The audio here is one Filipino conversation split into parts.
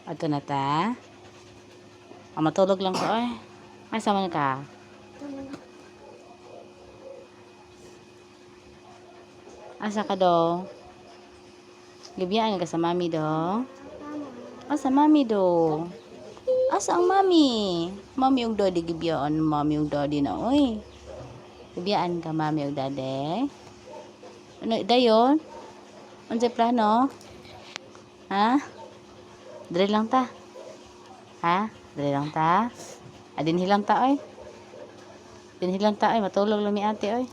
Ato na ta. Matulog lang ko ay. Ay, sama ka. Asa ka do? Gabiyaan ka sa mami do? Asa mami do? Asa ang mami? Mami yung daddy gabiyaan. Mami yung daddy na oy. Gabiyaan ka mami yung daddy. Ano dayon? Unsay plano? Ha? Dre lang ta. Ha? Dre lang ta. Adin hilang ta oy. Din hilang ta oy, matulog lang ni ate oy.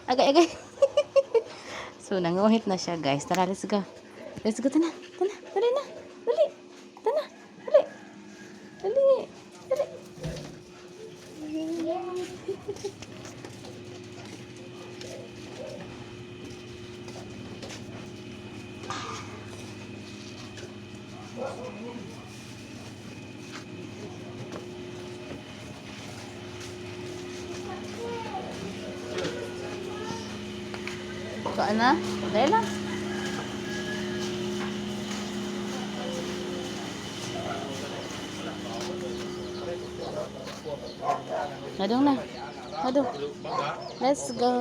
Agay agay. So nanguhit na siya guys. Tara, let's go. Let's go tana. Tana, dali na. Dali. Tana. Dali. Dali. Dali. Kaan na? Dahil lang. Nadong na. Nadong. Let's go.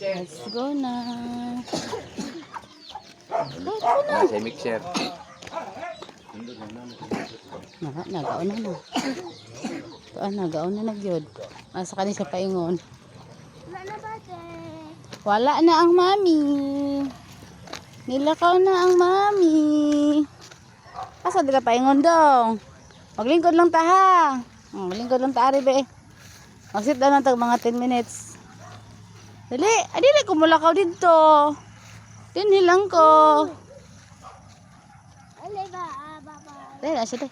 Let's go na. Go na. Sa mixer. Nagaon na na. Nagaon na nagyod. Asa ka ni sa paingon. Wala na ang mami. Nilakaw na ang mami. Asa di ka paingon dong? Maglingkod lang ta ha. Maglingkod lang ta ari be. Mag-sit down lang tag mga 10 minutes. Dali, dili ko mulakaw dito. Dinhi lang ko. Dali na siya.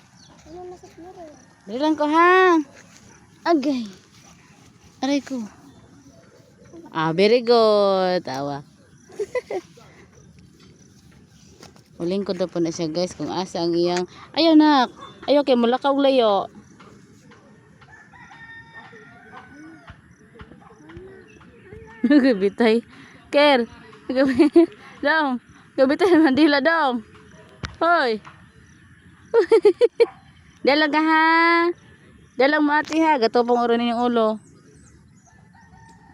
Dali lang ko ha. Agay. Aray ko. Very good. Tawa. Uling ko daw po na siya guys kung asa ang iyang. Ayaw nak. Ayaw kay mulakaw layo. Gabitay. Ker. Dong. Gabitay mandila dong. Hoy. Dalang ka ha. Dalang mati ha. Gatopong urunin yung ulo.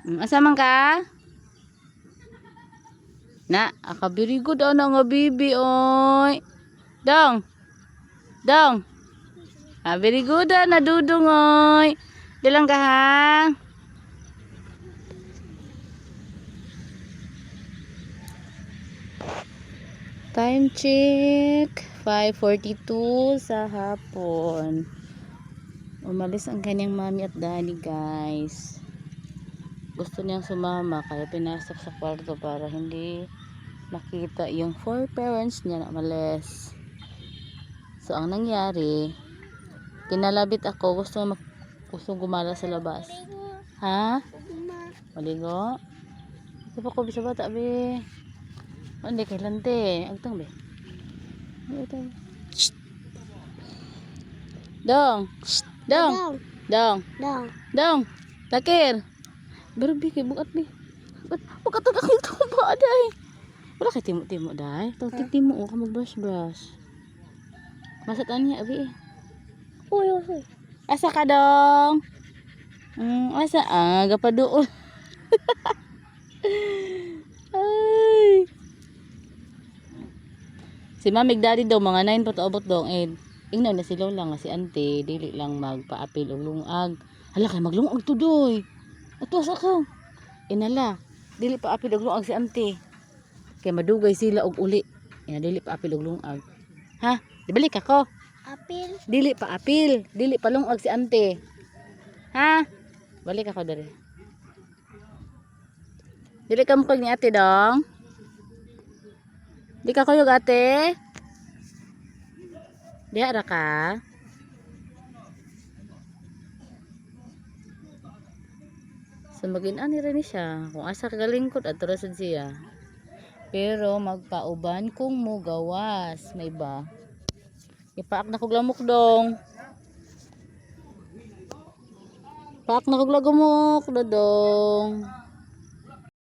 Asa man ka? Na, very good na nga bibi oy. Dong. Dong. Very good na dudong oy. Dalang ka ha. Time check 5:42 sa hapon. Umalis ang kanyang mami at daddy guys. Gusto niyang sumama kaya pinasok sa kwarto para hindi makita yung 4 parents niya na umalis. So ang nangyari, pinalabit ako, gusto gumala sa labas. Ha? Maligo? Ito pa ko bisa bata be. Hindi kay lante. Agtang be. Dong. Dong. Dong. Dong. Dong. Takir. Barbie kay bukat be. Pagkatag ako ito ba day. Wala kay timo-timo day. Tawag timo ka mag-brush. Masatan niya abi. Uy. Asa ka dong? Asa gapaduol. Ay. Si Mamig Daddy daw mga 9 pa taobot dong ingnaw na si Lola nga si Ante dili lang magpaapil og lungag. Hala kay maglungag to doy. Ato asa ka? Inala, dili pa apil og lungag si Ante. Kay madugay sila og uli. Ina dili pa apil og lungag. Ha? Dibalik ako. Apil. Dili pa apil, dili pa lungag si Ante. Ha? Balik ako diri. Dili ka mukag ni Ate dong. Di ka kuyog ate? Diha ra ka? So mag-inani rin siya. Kung asa kagalingkod at rasad siya. Pero magpauban kung mo gawas. May ba? Ipaak na kog lamok dong. Paak na kog lamok dodong.